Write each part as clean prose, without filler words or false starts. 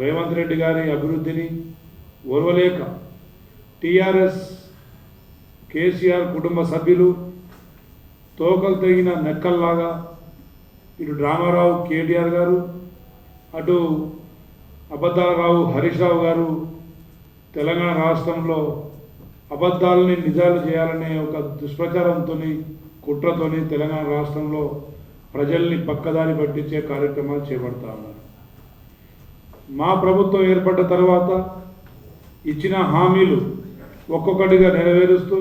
రేవంత్ రెడ్డి గారి అభివృద్ధిని ఓర్వలేక టీఆర్ఎస్ కేసీఆర్ కుటుంబ సభ్యులు తోకలు తెగిన నెక్కల్లాగా ఇటు డ్రామారావు కేటీఆర్ గారు, అటు అబద్ధాలరావు హరీష్ రావు గారు తెలంగాణ రాష్ట్రంలో అబద్ధాలని నిజాలు చేయాలనే ఒక దుష్ప్రచారంతో కుట్రతో తెలంగాణ రాష్ట్రంలో ప్రజల్ని పక్కదారి పట్టించే కార్యక్రమాలు చేపడతా ఉన్నారు. మా ప్రభుత్వం ఏర్పడ్డ తర్వాత ఇచ్చిన హామీలు ఒక్కొక్కటిగా నెరవేరుస్తూ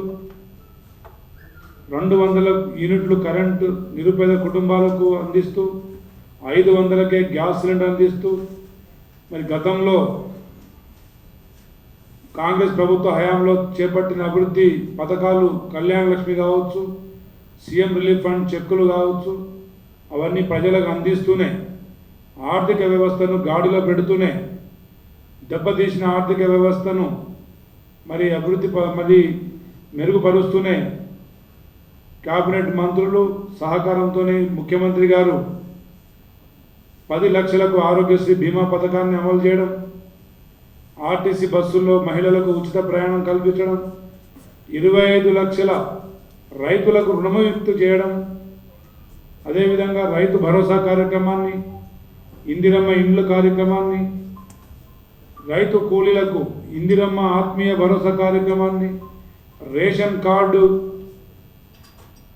200 యూనిట్లు కరెంటు నిరుపేద కుటుంబాలకు అందిస్తూ 500కే గ్యాస్ సిలిండర్ అందిస్తూ, మరి గతంలో కాంగ్రెస్ ప్రభుత్వ హయాంలో చేపట్టిన అభివృద్ధి పథకాలు కళ్యాణ లక్ష్మి కావచ్చు, సీఎం రిలీఫ్ ఫండ్ చెక్కులు కావచ్చు, అవన్నీ ప్రజలకు అందిస్తూనే ఆర్థిక వ్యవస్థను గాడిలో పెడుతూనే దెబ్బతీసిన ఆర్థిక వ్యవస్థను మరి అభివృద్ధి మెరుగుపరుస్తూనే కేబినెట్ మంత్రులు సహకారంతోనే ముఖ్యమంత్రి గారు 10 లక్షలకు ఆరోగ్యశ్రీ బీమా పథకాన్ని అమలు చేయడం, ఆర్టీసీ బస్సుల్లో మహిళలకు ఉచిత ప్రయాణం కల్పించడం, 25 లక్షల రైతులకు రుణముక్తి చేయడం, అదేవిధంగా రైతు భరోసా కార్యక్రమాన్ని, ఇందిరమ్మ ఇండ్ల కార్యక్రమాన్ని, రైతు కూలీలకు ఇందిరమ్మ ఆత్మీయ భరోసా కార్యక్రమాన్ని, రేషన్ కార్డు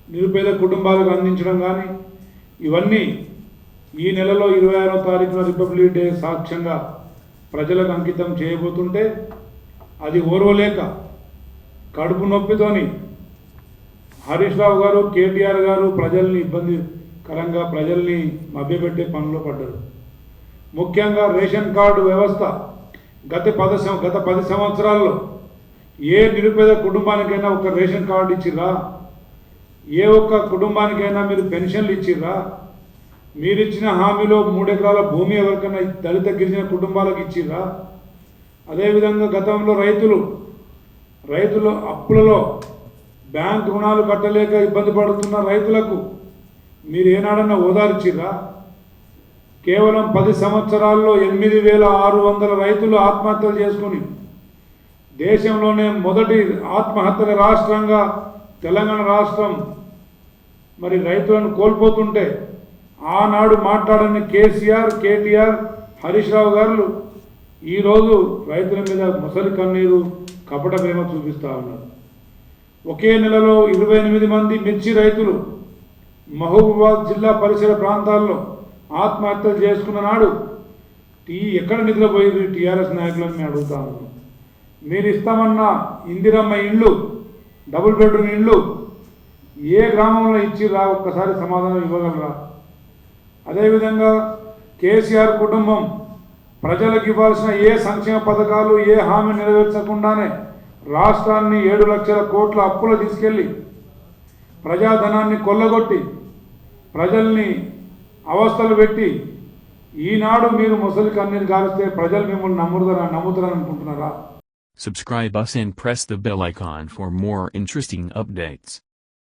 నిరుపేద కుటుంబాలకు అందించడం కానీ, ఇవన్నీ ఈ నెలలో 26వ తారీఖున రిపబ్లిక్ డే సాక్ష్యంగా ప్రజలకు అంకితం చేయబోతుంటే అది ఓర్వలేక కడుపు నొప్పితోని హరీష్ రావు గారు కేటీఆర్ గారు ప్రజల్ని ఇబ్బందికరంగా ప్రజల్ని మభ్యపెట్టే పనిలో పడ్డారు. ముఖ్యంగా రేషన్ కార్డు వ్యవస్థ గత 10 సంవత్సరాల్లో ఏ నిరుపేద కుటుంబానికైనా ఒక రేషన్ కార్డు ఇచ్చిర్రా? ఏ ఒక్క కుటుంబానికైనా మీరు పెన్షన్లు ఇచ్చిర్రా? మీరిచ్చిన హామీలో 3 ఎకరాల భూమి ఎవరికైనా దళిత గిరిజన కుటుంబాలకు ఇచ్చిర్రా? అదేవిధంగా గతంలో రైతులు అప్పులలో బ్యాంక్ రుణాలు కట్టలేక ఇబ్బంది పడుతున్న రైతులకు మీరు ఏనాడన్నా ఓదార్చిర్రా? కేవలం 10 సంవత్సరాల్లో 8,600 రైతులు ఆత్మహత్యలు చేసుకుని దేశంలోనే మొదటి ఆత్మహత్యల రాష్ట్రంగా తెలంగాణ రాష్ట్రం మరి రైతులను కోల్పోతుంటే ఆనాడు మాట్లాడని కేసీఆర్, కేటీఆర్, హరీష్ రావు గారు ఈరోజు రైతుల మీద ముసలి కన్నీరు కపట ప్రేమ చూపిస్తూ ఉన్నారు. ఒకే నెలలో 28 మంది మిర్చి రైతులు మహబూబాబాద్ జిల్లా పరిసర ప్రాంతాల్లో ఆత్మహత్యలు చేసుకున్న నాడు ఎక్కడ నిద్రపోయింది టీఆర్ఎస్ నాయకులను మేము అడుగుతా ఉన్నాం. మీరు ఇస్తామన్న ఇందిరమ్మ ఇండ్లు, డబుల్ బెడ్రూమ్ ఇండ్లు ఏ గ్రామంలో ఇచ్చిర్రా? ఒక్కసారి సమాధానం ఇవ్వగలరా? అదేవిధంగా కేసీఆర్ కుటుంబం ప్రజలకు ఇవ్వాల్సిన ఏ సంక్షేమ పథకాలు ఏ హామీ నెరవేర్చకుండానే రాష్ట్రాన్ని 7 లక్షల కోట్ల అప్పులు తీసుకెళ్ళి ప్రజాధనాన్ని కొల్లగొట్టి ప్రజల్ని అవస్థలు పెట్టి ఈనాడు మీరు ముసలి కన్నీరు గాలిస్తే ప్రజలు మిమ్మల్ని నమ్ముతారని అనుకుంటున్నారా? Subscribe us and press the bell icon for more interesting updates.